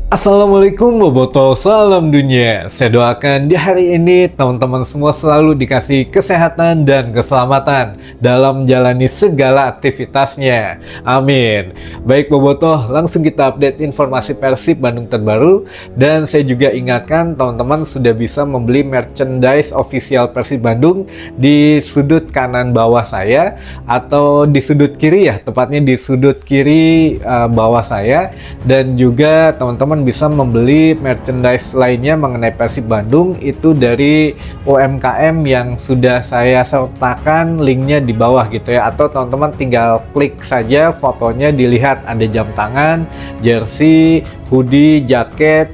Assalamualaikum Boboto, salam dunia. Saya doakan di hari ini teman-teman semua selalu dikasih kesehatan dan keselamatan dalam menjalani segala aktivitasnya. Amin. Baik Boboto, langsung kita update informasi Persib Bandung terbaru. Dan saya juga ingatkan teman-teman sudah bisa membeli merchandise official Persib Bandung di sudut kanan bawah saya atau di sudut kiri ya, tepatnya di sudut kiri bawah saya. Dan juga teman-teman bisa membeli merchandise lainnya mengenai Persib Bandung itu dari UMKM yang sudah saya sertakan linknya di bawah gitu ya, atau teman-teman tinggal klik saja fotonya, dilihat ada jam tangan, jersey, hoodie, jaket,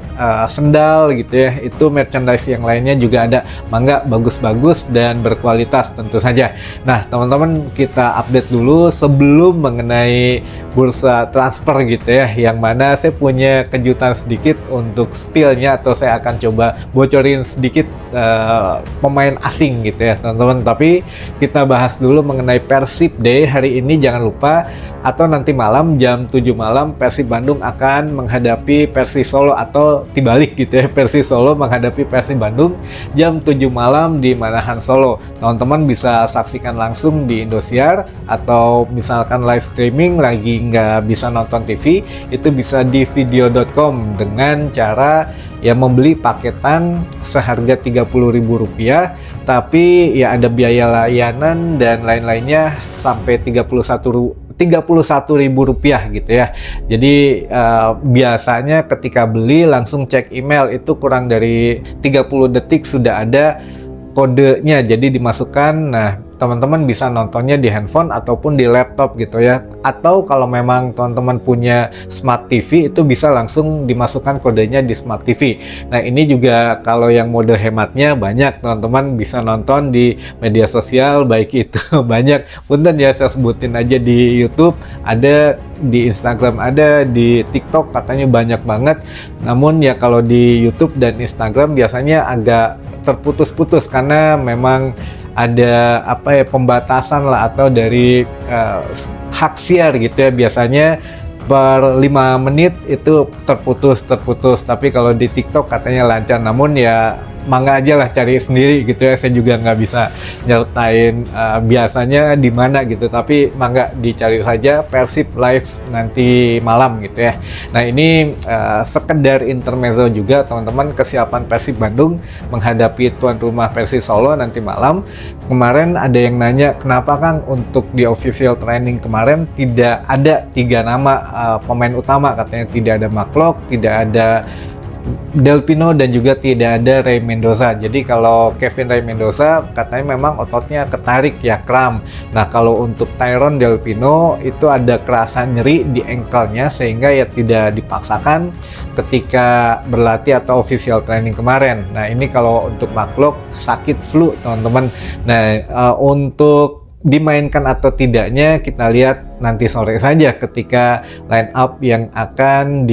sendal gitu ya. Itu merchandise yang lainnya juga ada, mangga bagus-bagus dan berkualitas tentu saja. Nah teman-teman, kita update dulu sebelum mengenai bursa transfer gitu ya, yang mana saya punya kejutan sedikit untuk spillnya, atau saya akan coba bocorin sedikit pemain asing gitu ya teman-teman. Tapi kita bahas dulu mengenai Persib Day hari ini. Jangan lupa, atau nanti malam jam 7 malam Persib Bandung akan menghadapi Persis Solo, atau dibalik gitu ya, Persis Solo menghadapi Persib Bandung jam 7 malam di Manahan Solo. Teman-teman bisa saksikan langsung di Indosiar, atau misalkan live streaming lagi nggak bisa nonton TV, itu bisa di video.com dengan cara ya membeli paketan seharga Rp30.000, tapi ya ada biaya layanan dan lain-lainnya sampai Rp31.000 gitu ya. Jadi biasanya ketika beli langsung cek email, itu kurang dari 30 detik sudah ada kodenya, jadi dimasukkan. Nah teman-teman bisa nontonnya di handphone ataupun di laptop gitu ya, atau kalau memang teman-teman punya smart TV itu bisa langsung dimasukkan kodenya di smart TV. Nah ini juga kalau yang mode hematnya banyak, teman-teman bisa nonton di media sosial, baik itu banyak, punten ya saya sebutin aja, di YouTube ada, di Instagram ada, di TikTok katanya banyak banget. Namun ya kalau di YouTube dan Instagram biasanya agak terputus-putus karena memang ada pembatasan lah, atau dari hak siar gitu ya, biasanya per 5 menit itu terputus. Tapi kalau di TikTok katanya lancar. Namun ya mangga aja lah cari sendiri gitu ya, saya juga nggak bisa nyertain biasanya di mana gitu, tapi mangga dicari saja Persib Live nanti malam gitu ya. Nah ini sekedar intermezzo juga teman-teman, kesiapan Persib Bandung menghadapi tuan rumah Persis Solo nanti malam. Kemarin ada yang nanya, kenapa Kang untuk di official training kemarin tidak ada 3 nama pemain utama, katanya tidak ada Maklok, tidak ada Del Pino, dan juga tidak ada Ray Mendoza. Jadi kalau Kevin Ray Mendoza katanya memang ototnya ketarik ya, kram. Nah kalau untuk Tyrone Del Pino itu ada kerasan nyeri di ankle-nya, sehingga ya tidak dipaksakan ketika berlatih atau official training kemarin. Nah ini kalau untuk Maklok sakit flu teman-teman. Nah untuk dimainkan atau tidaknya kita lihat nanti sore saja ketika line up yang akan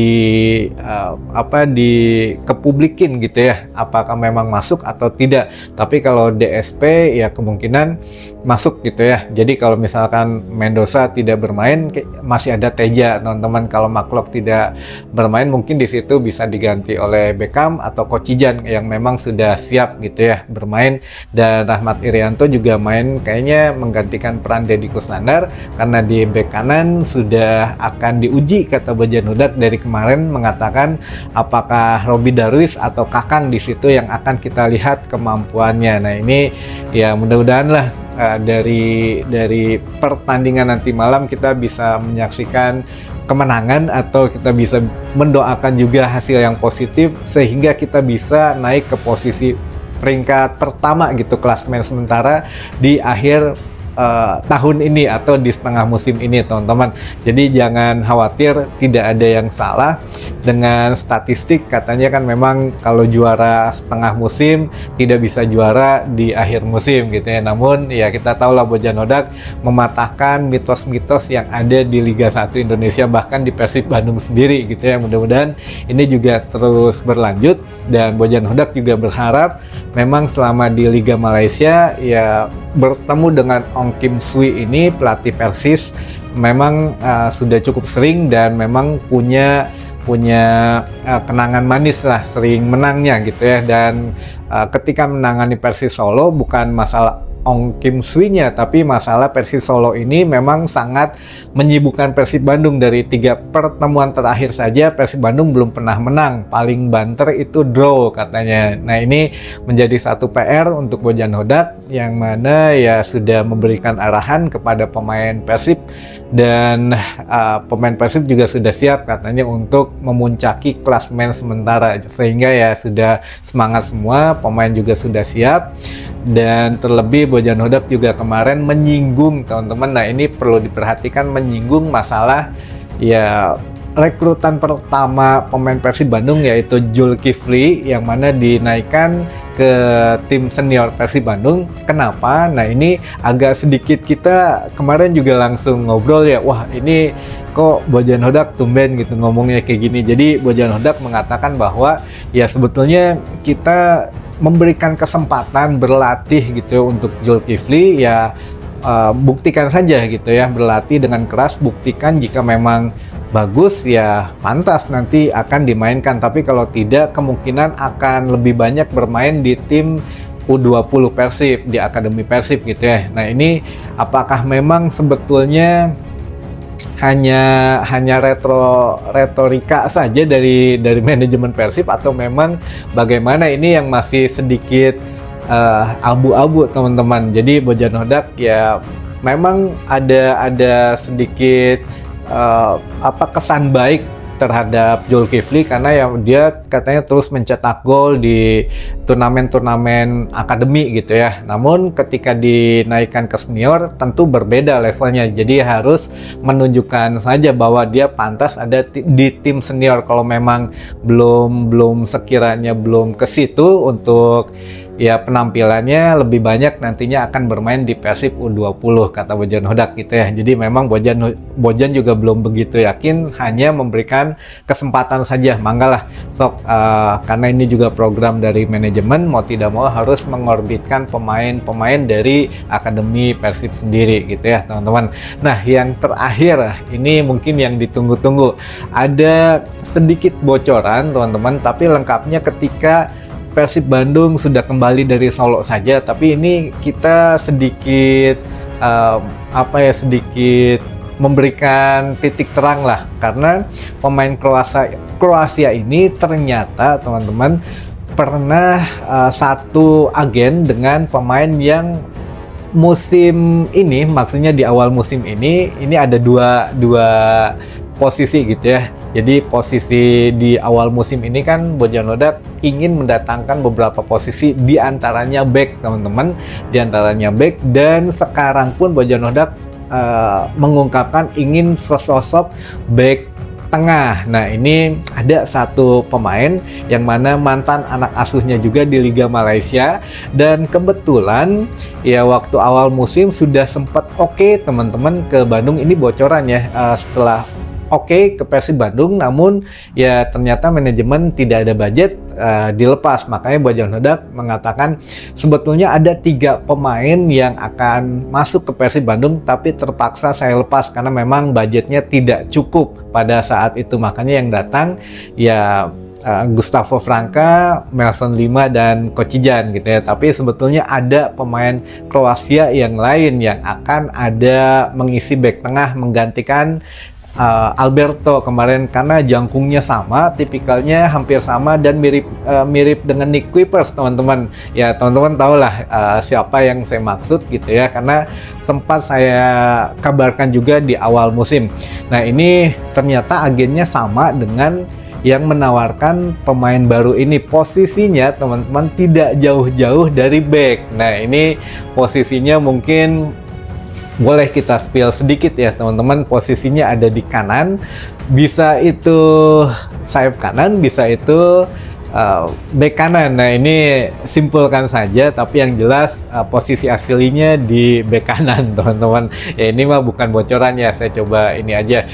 dikepublikin gitu ya, apakah memang masuk atau tidak. Tapi kalau DSP ya kemungkinan masuk gitu ya. Jadi kalau misalkan Mendoza tidak bermain, masih ada Teja teman-teman. Kalau Maklok tidak bermain, mungkin di situ bisa diganti oleh Beckham atau Kocijan yang memang sudah siap gitu ya bermain. Dan Rahmat Irianto juga main, kayaknya menggantikan peran Deddy Kusnandar, karena di bek kanan sudah akan diuji, kata Bojan Hudak dari kemarin, mengatakan apakah Robby Darwis atau Kakang di situ yang akan kita lihat kemampuannya. Nah ini ya mudah-mudahan lah dari pertandingan nanti malam kita bisa menyaksikan kemenangan, atau kita bisa mendoakan juga hasil yang positif sehingga kita bisa naik ke posisi peringkat pertama gitu, klasemen sementara di akhir tahun ini atau di setengah musim ini teman-teman. Jadi jangan khawatir, tidak ada yang salah dengan statistik. Katanya kan memang kalau juara setengah musim tidak bisa juara di akhir musim gitu ya. Namun ya kita tahu lah Bojan Hodak mematahkan mitos-mitos yang ada di Liga 1 Indonesia, bahkan di Persib Bandung sendiri gitu ya. Mudah-mudahan ini juga terus berlanjut, dan Bojan Hodak juga berharap memang selama di Liga Malaysia ya bertemu dengan Ong Kim Sui ini, pelatih Persis, memang sudah cukup sering dan memang punya punya kenangan manis lah, sering menangnya gitu ya. Dan ketika menangani Persis Solo bukan masalah Ong Kim Swi-nya, tapi masalah Persis Solo ini memang sangat menyibukkan Persib Bandung. Dari 3 pertemuan terakhir saja Persib Bandung belum pernah menang, paling banter itu draw katanya. Nah, ini menjadi satu PR untuk Bojan Hodak, yang mana ya sudah memberikan arahan kepada pemain Persib, dan pemain Persib juga sudah siap katanya untuk memuncaki klasemen sementara, sehingga ya sudah semangat semua, pemain juga sudah siap. Dan terlebih Bojan Hodak juga kemarin menyinggung teman-teman, nah ini perlu diperhatikan, menyinggung masalah ya rekrutan pertama pemain Persib Bandung, yaitu Zulkifli, yang mana dinaikkan ke tim senior Persib Bandung. Kenapa? Nah, ini agak sedikit kita kemarin juga langsung ngobrol ya, wah ini kok Bojan Hodak tumben gitu ngomongnya kayak gini. Jadi Bojan Hodak mengatakan bahwa ya sebetulnya kita memberikan kesempatan berlatih gitu untuk Zulkifli, ya buktikan saja gitu ya, berlatih dengan keras, buktikan jika memang bagus ya pantas nanti akan dimainkan, tapi kalau tidak kemungkinan akan lebih banyak bermain di tim U20 Persib, di Akademi Persib gitu ya. Nah, ini apakah memang sebetulnya hanya retorika saja dari manajemen Persib, atau memang bagaimana? Ini yang masih sedikit abu-abu teman-teman. Jadi Bojan Hodak ya memang ada sedikit kesan baik terhadap Zulkifli, karena ya dia katanya terus mencetak gol di turnamen-turnamen akademi gitu ya. Namun ketika dinaikkan ke senior tentu berbeda levelnya, jadi harus menunjukkan saja bahwa dia pantas ada di tim senior. Kalau memang belum sekiranya belum ke situ untuk ya penampilannya, lebih banyak nantinya akan bermain di Persib U20 kata Bojan Hodak gitu ya. Jadi memang Bojan juga belum begitu yakin, hanya memberikan kesempatan saja. Manggalah sok, karena ini juga program dari manajemen, mau tidak mau harus mengorbitkan pemain-pemain dari Akademi Persib sendiri gitu ya teman-teman. Nah, yang terakhir ini mungkin yang ditunggu-tunggu, ada sedikit bocoran teman-teman, tapi lengkapnya ketika Persib Bandung sudah kembali dari Solo saja. Tapi ini kita sedikit sedikit memberikan titik terang lah, karena pemain Kroasia ini ternyata teman-teman pernah satu agen dengan pemain yang musim ini, maksudnya di awal musim ini ada dua posisi gitu ya. Jadi posisi di awal musim ini kan Bojan Hodak ingin mendatangkan beberapa posisi, diantaranya back teman-teman, diantaranya back. Dan sekarang pun Bojan Hodak mengungkapkan ingin sesosok back tengah. Nah, ini ada satu pemain yang mana mantan anak asuhnya juga di Liga Malaysia, dan kebetulan ya waktu awal musim sudah sempat oke teman-teman ke Bandung. Ini bocorannya setelah oke ke Persib Bandung, namun ya ternyata manajemen tidak ada budget, dilepas. Makanya Bojan Hodak mengatakan sebetulnya ada 3 pemain yang akan masuk ke Persib Bandung, tapi terpaksa saya lepas karena memang budgetnya tidak cukup pada saat itu. Makanya yang datang ya Gustavo Franca, Melson Lima, dan Kocijan gitu ya. Tapi sebetulnya ada pemain Kroasia yang lain yang akan ada mengisi back tengah menggantikan Alberto kemarin, karena jangkungnya sama, tipikalnya hampir sama, dan mirip dengan Nick Kuipers teman-teman. Ya teman-teman tahulah siapa yang saya maksud gitu ya, karena sempat saya kabarkan juga di awal musim. Nah, ini ternyata agennya sama dengan yang menawarkan pemain baru ini. Posisinya teman-teman tidak jauh-jauh dari back. Nah, ini posisinya mungkin boleh kita spill sedikit ya teman-teman. Posisinya ada di kanan, bisa itu sayap kanan, bisa itu back kanan. Nah, ini simpulkan saja, tapi yang jelas posisi aslinya di back kanan teman-teman. Ya ini mah bukan bocoran ya, saya coba ini aja.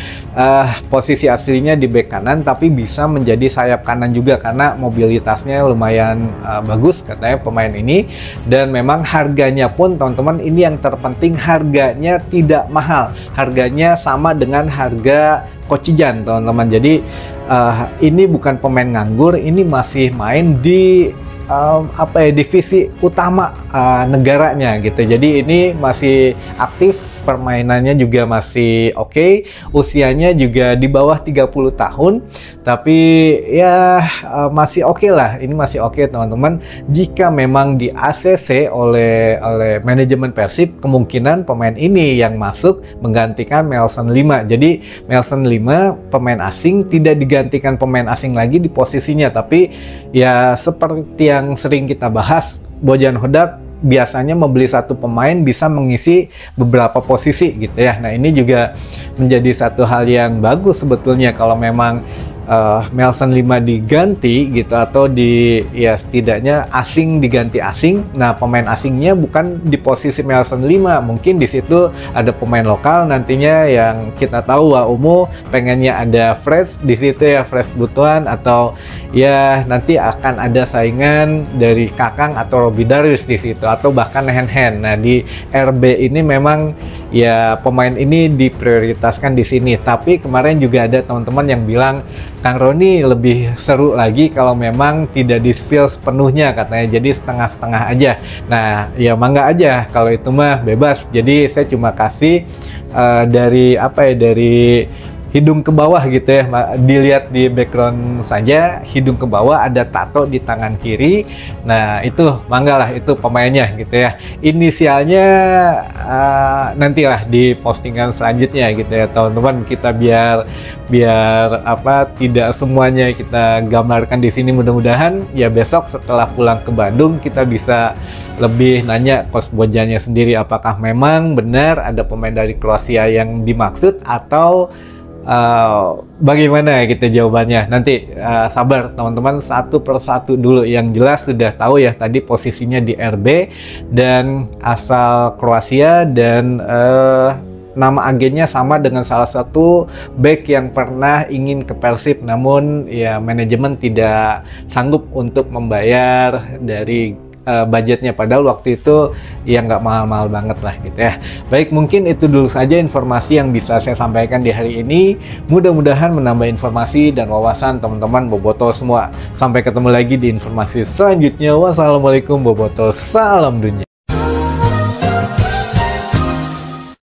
Posisi aslinya di back kanan, tapi bisa menjadi sayap kanan juga karena mobilitasnya lumayan bagus katanya pemain ini. Dan memang harganya pun teman-teman, ini yang terpenting, harganya tidak mahal. Harganya sama dengan harga Kocijan teman-teman. Jadi ini bukan pemain nganggur, ini masih main di divisi utama negaranya gitu. Jadi ini masih aktif, permainannya juga masih oke, usianya juga di bawah 30 tahun, tapi ya masih oke lah, ini masih oke teman-teman. Jika memang di ACC oleh manajemen Persib, kemungkinan pemain ini yang masuk menggantikan Melson 5. Jadi Melson 5 pemain asing tidak digantikan pemain asing lagi di posisinya, tapi ya seperti yang sering kita bahas, Bojan Hodak biasanya membeli satu pemain bisa mengisi beberapa posisi gitu ya. Nah ini juga menjadi satu hal yang bagus sebetulnya kalau memang Melson 5 diganti gitu, atau ya setidaknya asing diganti asing. Nah pemain asingnya bukan di posisi Melson 5, mungkin di situ ada pemain lokal nantinya yang kita tahu Umu pengennya ada Fresh di situ ya, Fresh Butuan, atau ya nanti akan ada saingan dari Kakang atau Robby Darwish di situ, atau bahkan Hen. Nah di RB ini memang ya pemain ini diprioritaskan di sini. Tapi kemarin juga ada teman-teman yang bilang Kang Roni lebih seru lagi kalau memang tidak di-spill sepenuhnya katanya, jadi setengah-setengah aja. Nah ya mangga aja kalau itu mah bebas. Jadi saya cuma kasih dari hidung ke bawah gitu ya, dilihat di background saja, hidung ke bawah ada tato di tangan kiri. Nah itu mangga lah, itu pemainnya gitu ya. Inisialnya nantilah di postingan selanjutnya gitu ya teman-teman, kita biar tidak semuanya kita gambarkan di sini. Mudah-mudahan ya besok setelah pulang ke Bandung kita bisa lebih nanya Coach Bojannya sendiri, apakah memang benar ada pemain dari Kroasia yang dimaksud atau bagaimana gitu jawabannya. Nanti sabar teman-teman, satu persatu dulu. Yang jelas sudah tahu ya tadi posisinya di RB dan asal Kroasia, dan nama agennya sama dengan salah satu back yang pernah ingin ke Persib, namun ya manajemen tidak sanggup untuk membayar dari budgetnya, padahal waktu itu ya nggak mahal-mahal banget lah gitu ya. Baik, mungkin itu dulu saja informasi yang bisa saya sampaikan di hari ini. Mudah-mudahan menambah informasi dan wawasan teman-teman Boboto semua. Sampai ketemu lagi di informasi selanjutnya. Wassalamualaikum Boboto, salam dunia.